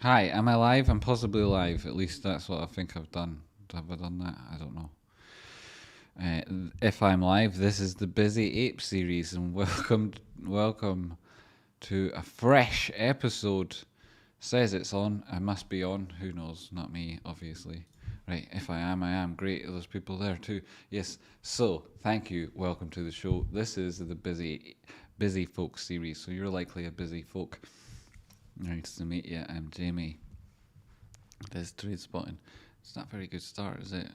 Hi, am I live? I'm possibly live. At least that's what I think I've done. Have I done that? I don't know. If I'm live, this is the Busy Ape series, and welcome to a fresh episode. Says it's on. I must be on. Who knows? Not me, obviously. Right. If I am, I am. Great. There's people there too. Yes. So thank you. Welcome to the show. This is the Busy Folk series. So you're likely a busy folk. Nice to meet you. I'm Jamie. There's trade spotting. It's not a very good start, is it?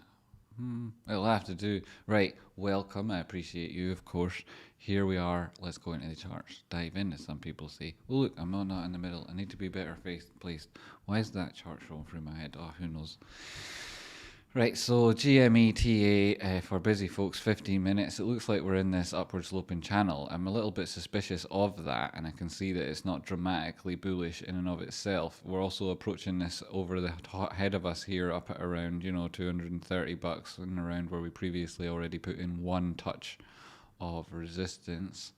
It'll have to do. Right, welcome. I appreciate you, of course. Here we are. Let's go into the charts. Dive in, as some people say. Oh, look, I'm not in the middle. I need to be better placed. Why is that chart showing through my head? Oh, who knows? Right, so GME TA for busy folks, 15 minutes. It looks like we're in this upward sloping channel. I'm a little bit suspicious of that, and I can see that it's not dramatically bullish in and of itself. We're also approaching this over the head of us here, up at around, $230 and around where we previously already put in one touch of resistance.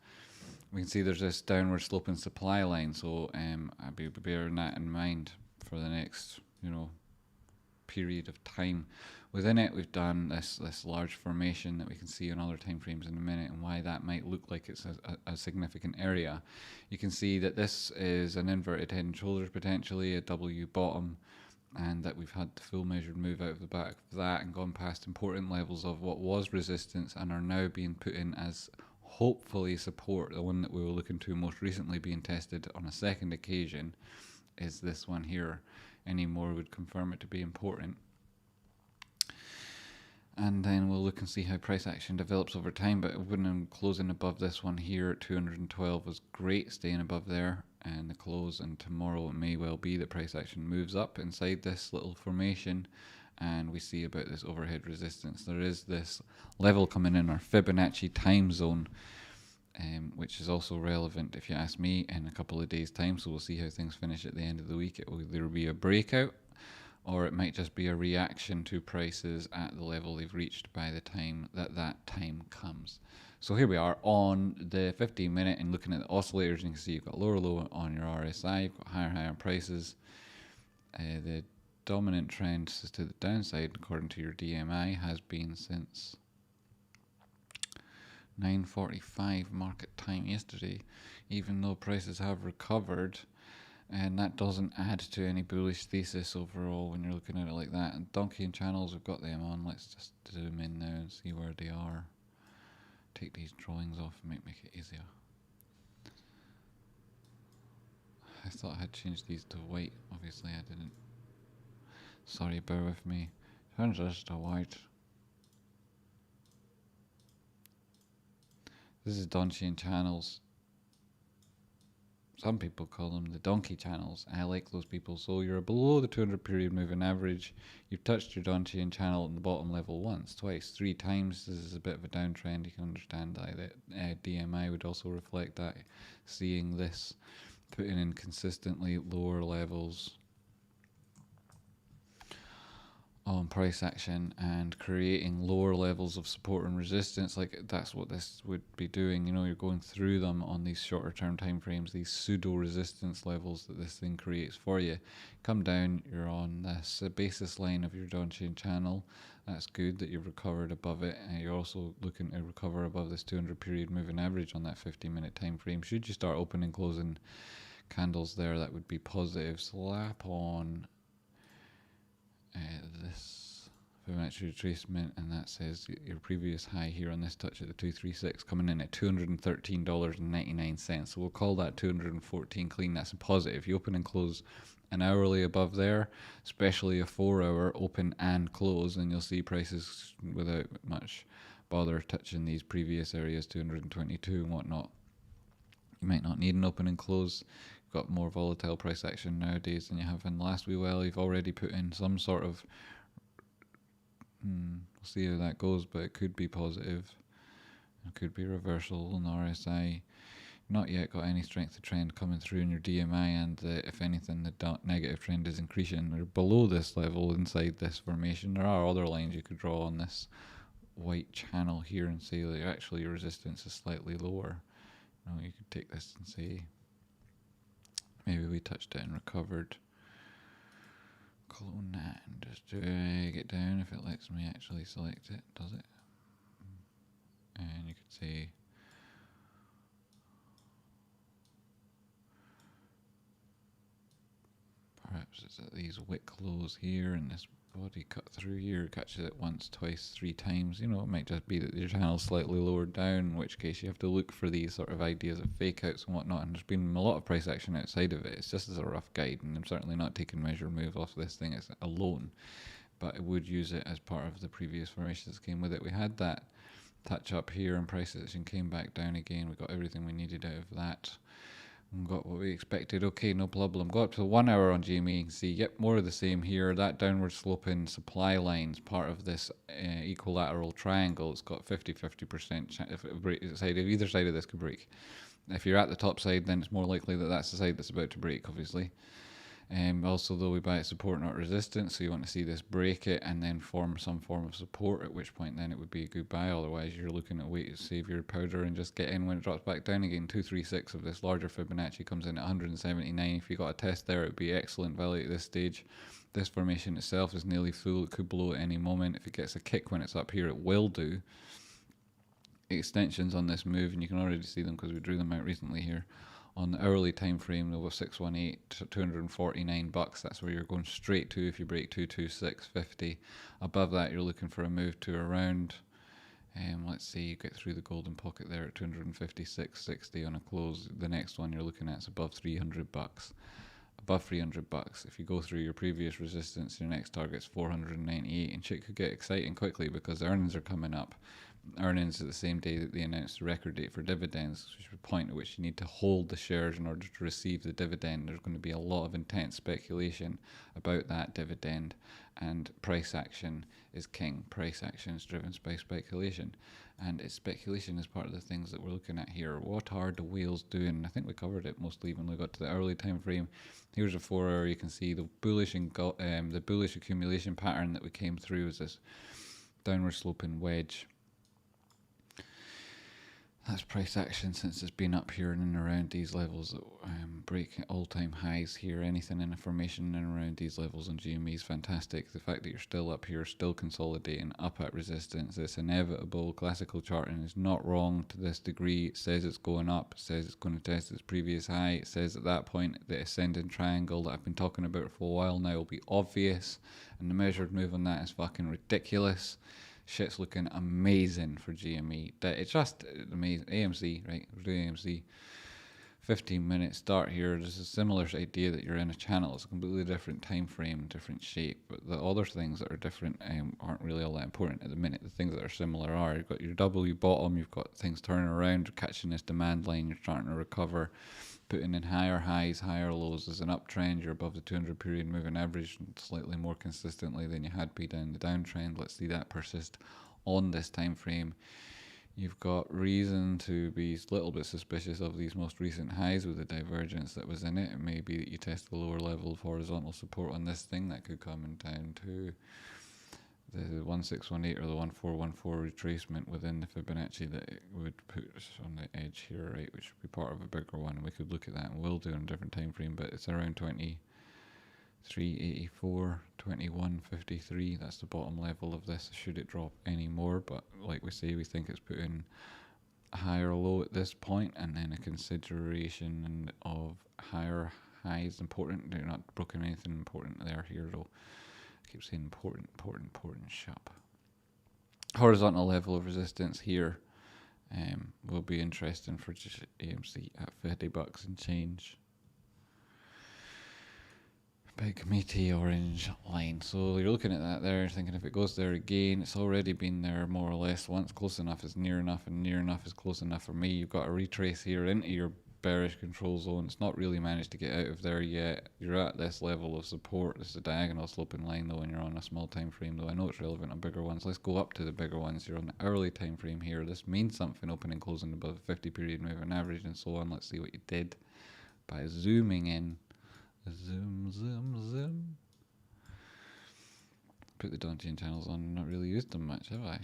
We can see there's this downward sloping supply line, so I'll be bearing that in mind for the next, period of time. Within it, we've done this large formation that we can see on other time frames in a minute, and why that might look like it's a significant area. You can see that this is an inverted head and shoulders, potentially a W bottom, and that we've had the full measured move out of the back of that and gone past important levels of what was resistance and are now being put in as hopefully support. The one that we were looking to most recently being tested on a second occasion is this one here. Any more would confirm it to be important. And then we'll look and see how price action develops over time. But opening and closing above this one here at 212 was great, staying above there. And the close, and tomorrow it may well be that price action moves up inside this little formation, and we see about this overhead resistance. There is this level coming in our Fibonacci time zone, which is also relevant, if you ask me, in a couple of days' time. So we'll see how things finish at the end of the week. It will either be a breakout, or it might just be a reaction to prices at the level they've reached by the time that time comes. So here we are on the 15-minute, and looking at the oscillators, you can see you've got lower low on your RSI, you've got higher prices. The dominant trend to the downside, according to your DMI, has been since 9:45 market time yesterday, even though prices have recovered, and that doesn't add to any bullish thesis overall when you're looking at it like that. And donkey and channels, we've got them on. Let's just zoom in now and see where they are. Take these drawings off and make it easier. I thought I had changed these to white. Obviously I didn't. Sorry, bear with me. Turns this to white. This is donkey and channels. Some people call them the donkey channels. I like those people. So you're below the 200 period moving average. You've touched your donkey and channel at the bottom level once, twice, three times. This is a bit of a downtrend. You can understand that. DMI would also reflect that. Seeing this, putting in consistently lower levels on price action and creating lower levels of support and resistance, like that's what this would be doing. You're going through them on these shorter term time frames, these pseudo resistance levels that this thing creates for you. Come down, you're on this basis line of your Donchian channel. That's good that you've recovered above it, and you're also looking to recover above this 200 period moving average on that 15-minute time frame. Should you start opening and closing candles there, that would be positive. Slap on this Fibonacci retracement, and that says your previous high here on this touch at the 236 coming in at $213.99. So we'll call that 214 clean. That's a positive. You open and close an hourly above there, especially a 4-hour open and close, and you'll see prices without much bother touching these previous areas, 222 and whatnot. You might not need an open and close. You've got more volatile price action nowadays than you have in the last wee while. You've already put in some sort of we'll see how that goes, but it could be positive. It could be reversal on the RSI. Not yet got any strength of trend coming through in your DMI, and if anything, the negative trend is increasing. We're below this level inside this formation. There are other lines you could draw on this white channel here and say that actually your resistance is slightly lower. You could take this and say maybe we touched it and recovered clone that and just drag it down if it lets me actually select it. Does it? And you could say perhaps it's at these wick lows here and this body cut through here catches it once, twice, 3 times. You know, it might just be that your channel's slightly lowered down, in which case you have to look for these sort of ideas of fake outs and whatnot, and there's been a lot of price action outside of it. It's just as a rough guide, and I'm certainly not taking measure move off this thing as alone, but I would use it as part of the previous formations that came with it. We had that touch up here and price action came back down again. We got everything we needed out of that. We got what we expected. Okay, no problem. Go up to 1 hour on GME and see. Yep, more of the same here. That downward sloping supply line's part of this equilateral triangle. It's got 50-50% if it breaks side of either side of this could break. If you're at the top side, then it's more likely that that's the side that's about to break, obviously. Also, though, we buy it support, not resistance, so you want to see this break it and then form some form of support, at which point then it would be a good buy. Otherwise, you're looking at wait to save your powder and just get in when it drops back down again. 236 of this larger Fibonacci comes in at 179. If you got a test there, it would be excellent value at this stage. This formation itself is nearly full. It could blow at any moment. If it gets a kick when it's up here, it will do. Extensions on this move, and you can already see them because we drew them out recently here. On the hourly time frame, there was 618 to 249 bucks. That's where you're going straight to if you break 226.50. Above that, you're looking for a move to around. Let's see, you get through the golden pocket there at 256.60 on a close. The next one you're looking at is above 300 bucks. Above 300 bucks. If you go through your previous resistance, your next target's 498, and shit could get exciting quickly because earnings are coming up. Earnings at the same day that they announced the record date for dividends, which is the point at which you need to hold the shares in order to receive the dividend. There's going to be a lot of intense speculation about that dividend, and price action is king. Price action is driven by speculation, and it's speculation is part of the things that we're looking at here. What are the whales doing? I think we covered it mostly when we got to the early time frame. Here's a 4 hour. You can see the bullish the bullish accumulation pattern that we came through is this downward sloping wedge. That's price action since it's been up here and in around these levels that break all-time highs here. Anything in a formation in and around these levels on GME is fantastic. The fact that you're still up here, still consolidating, up at resistance, it's inevitable. Classical charting is not wrong to this degree. It says it's going up. It says it's going to test its previous high. It says at that point the ascending triangle that I've been talking about for a while now will be obvious, and the measured move on that is fucking ridiculous. Shit's looking amazing for GME. It's just amazing. AMC, right? We're doing AMC. 15 minute start here. There's a similar idea that you're in a channel. It's a completely different time frame, different shape. But the other things that are different aren't really all that important at the minute. The things that are similar are you've got your W bottom, you've got things turning around, you're catching this demand line, you're starting to recover, putting in higher highs, higher lows. There's an uptrend, you're above the 200 period moving average slightly more consistently than you had been down the downtrend. Let's see that persist on this time frame. You've got reason to be a little bit suspicious of these most recent highs with the divergence that was in it. It may be that you test the lower level of horizontal support on this thing. That could come in down to the 1618 or the 1414 retracement within the Fibonacci that it would put us on the edge here, right, which would be part of a bigger one. We could look at that and we'll do in a different time frame, but it's around 2384, 2153. That's the bottom level of this should it drop any more, but like we say, we think it's putting a higher low at this point and then a consideration of higher highs. Important. They're not broken anything important there here though. I keep saying important shop. Horizontal level of resistance here will be interesting for just AMC at $50 and change. Big meaty orange line. So you're looking at that there, thinking if it goes there again, it's already been there more or less once. Close enough is near enough, and near enough is close enough for me. You've got a retrace here into your bearish control zone. It's not really managed to get out of there yet. You're at this level of support. This is a diagonal sloping line though, and you're on a small time frame though. I know it's relevant on bigger ones. Let's go up to the bigger ones. You're on the hourly time frame here. This means something, opening, closing above 50 period moving average and so on. Let's see what you did by zooming in. Zoom, zoom, zoom. Put the Dantian channels on, not really used them much, have I?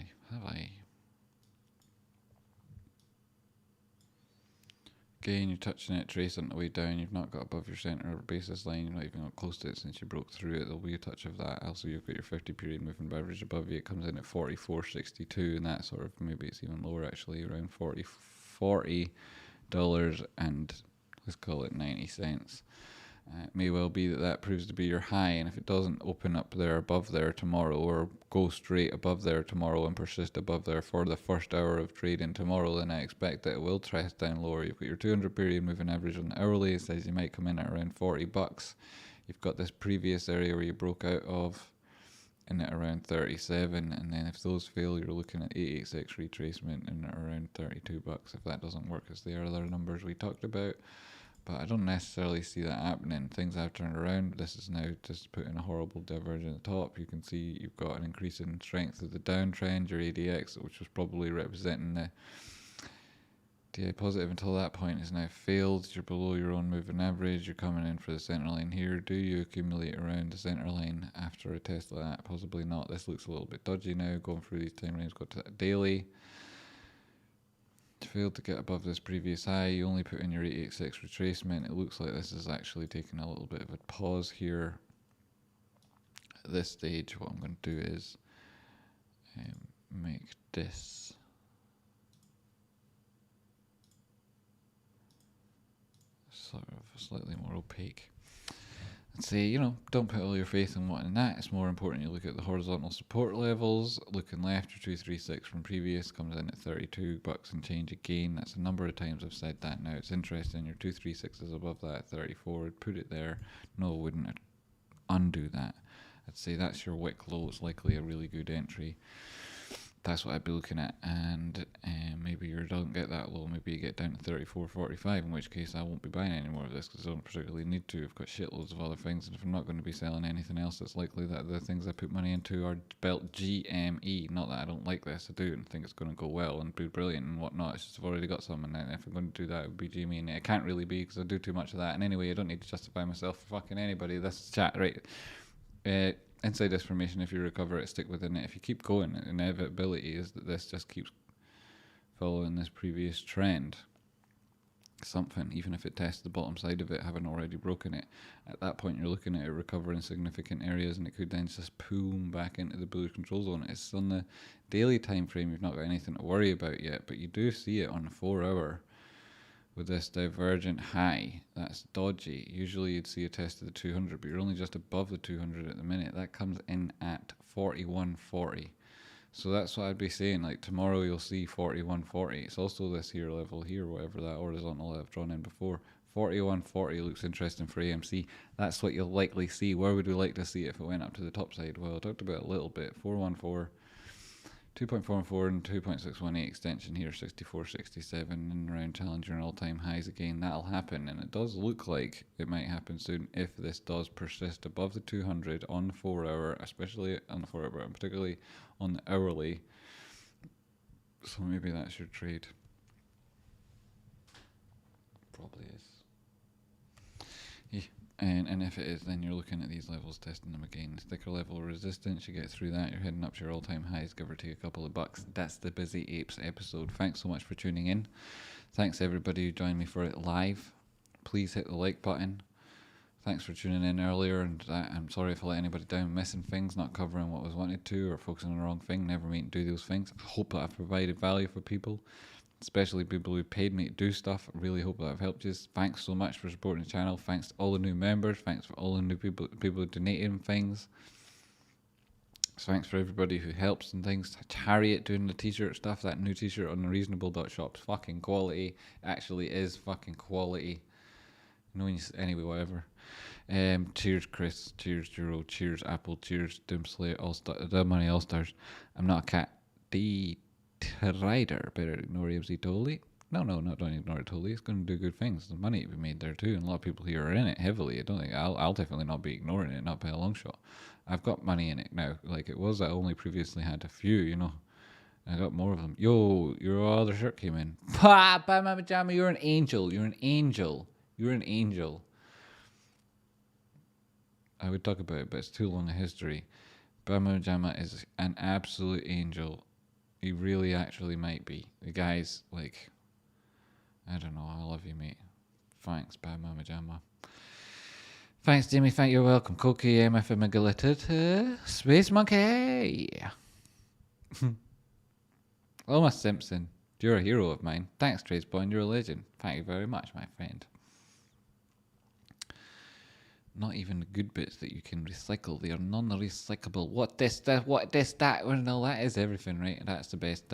Again, you're touching it, trace on the way down. You've not got above your centre basis line. You're not even got close to it since you broke through it. There'll be a touch of that. Also, you've got your 50 period moving average above you. It comes in at 44.62, and that sort of, maybe it's even lower actually, around $40 and let's call it 90 cents. It may well be that that proves to be your high, and if it doesn't open up there above there tomorrow, or go straight above there tomorrow and persist above there for the first hour of trading tomorrow, then I expect that it will trace down lower. You've got your 200 period moving average on the hourly. It says you might come in at around $40. You've got this previous area where you broke out of in at around 37, and then if those fail, you're looking at 886 retracement in at around $32. If that doesn't work, as the other numbers we talked about. But I don't necessarily see that happening. Things have turned around. This is now just putting a horrible divergence at the top. You can see you've got an increase in strength of the downtrend. Your ADX, which was probably representing the DA positive until that point, has now failed. You're below your own moving average. You're coming in for the centre line here. Do you accumulate around the centre line after a test like that? Possibly not. This looks a little bit dodgy now. Going through these time frames, got to that daily. Failed to get above this previous high. You only put in your 886 retracement. It looks like this is actually taking a little bit of a pause here. At this stage, what I'm going to do is make this sort of slightly more opaque. And say, don't put all your faith in what in that. It's more important you look at the horizontal support levels. Looking left, your 236 from previous comes in at $32 and change again. That's a number of times I've said that now. It's interesting. Your 236 is above that at 34. I'd put it there. No, I wouldn't. I'd undo that. I'd say that's your wick low. It's likely a really good entry. That's what I'd be looking at, and maybe you don't get that low. Maybe you get down to 34.45, in which case I won't be buying any more of this because I don't particularly need to. I've got shitloads of other things, and if I'm not going to be selling anything else, it's likely that the things I put money into are spelt GME. Not that I don't like this, I do, and think it's going to go well and be brilliant and whatnot. It's just I've already got some, and if I'm going to do that, it would be GME, and it can't really be because I do too much of that. And anyway, I don't need to justify myself for fucking anybody. This chat, right? Inside information, if you recover it, stick within it. If you keep going, the inevitability is that this just keeps following this previous trend. Something, even if it tests the bottom side of it, having already broken it, at that point you're looking at it recovering significant areas, and it could then just boom back into the bullish control zone. It's on the daily time frame. You've not got anything to worry about yet, but you do see it on the 4 hour. With this divergent high, that's dodgy. Usually you'd see a test of the 200, but you're only just above the 200 at the minute. That comes in at 41.40. So that's what I'd be saying. Like tomorrow you'll see 41.40. It's also this here level here, whatever that horizontal I've drawn in before. 41.40 looks interesting for AMC. That's what you'll likely see. Where would we like to see it if it went up to the top side? Well, I talked about it a little bit. 414. 2.44 and 2.618 extension here, 64.67, and around challenging all-time highs again. That'll happen, and it does look like it might happen soon if this does persist above the 200 on the 4 hour, especially on the 4 hour, and particularly on the hourly. So maybe that's your trade. Probably is. Yeah. And if it is, then you're looking at these levels, testing them again. Sticker level resistance, you get through that, you're heading up to your all-time highs, give or take a couple of bucks. That's the Busy Apes episode. Thanks so much for tuning in. Thanks everybody who joined me for it live. Please hit the like button. Thanks for tuning in earlier, and I'm sorry if I let anybody down, missing things, not covering what was wanted to, or focusing on the wrong thing. Never mean to do those things. I hope that I've provided value for people, especially people who paid me to do stuff. I really hope that I've helped you. Thanks so much for supporting the channel. Thanks to all the new members. Thanks for all the new people who donated things. So thanks for everybody who helps and things. Harriet doing the t-shirt stuff. That new t-shirt on the reasonable.shop's fucking quality. Actually is fucking quality. Anyway, whatever. Cheers, Chris. Cheers, Juro. Cheers, Apple. Cheers, Doomslayer. The Money All Stars. I'm not a cat. Rider, better ignore AMC totally. No, don't ignore it totally. It's going to do good things. There's money to be made there too, and a lot of people here are in it heavily. I don't think I'll definitely not be ignoring it, not by a long shot. I've got money in it now. Like it was, I only previously had a few. I got more of them. Yo, your other shirt came in. Pa, Mama Jama, you're an angel. You're an angel. You're an angel. I would talk about it, but it's too long a history. Bama Jama is an absolute angel. He really actually might be. The guy's like I don't know. I love you, mate. Thanks, bye, Mama Jamma. Thanks, Jamie. Thank you. Welcome. Cokie, MF Imagulated. Space Monkey. Oma Simpson. You're a hero of mine. Thanks, Tradespoint. You're a legend. Thank you very much, my friend. Not even the good bits that you can recycle. They are non-recyclable. What this, that, well, no, that is everything, right? That's the best.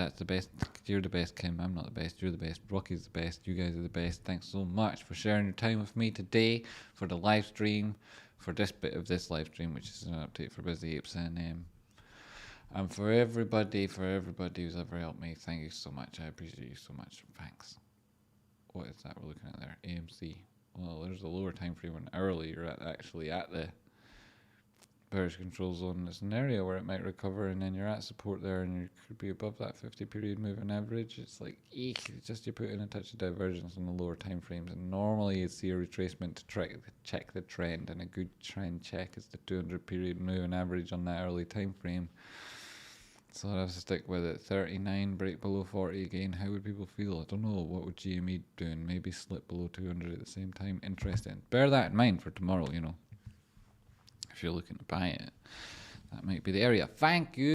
You're the best, Kim. I'm not the best. You're the best. Rocky's the best. You guys are the best. Thanks so much for sharing your time with me today, for the live stream, for this bit of this live stream, which is an update for Busy Apes, and for everybody who's ever helped me. Thank you so much. I appreciate you so much. Thanks. What is that we're looking at there? AMC. Well, there's a lower time frame and hourly. You're actually at the bearish control zone. It's an area where it might recover, and then you're at support there, and you could be above that 50-period moving average. It's like, eek, just you put in a touch of divergence on the lower time frames, and normally you'd see a retracement to check the trend, and a good trend check is the 200-period moving average on that early time frame. So I'll have to stick with it. 39, break below 40 again. How would people feel? I don't know. What would GME doing? Maybe slip below 200 at the same time. Interesting. Bear that in mind for tomorrow, you know. If you're looking to buy it, that might be the area. Thank you.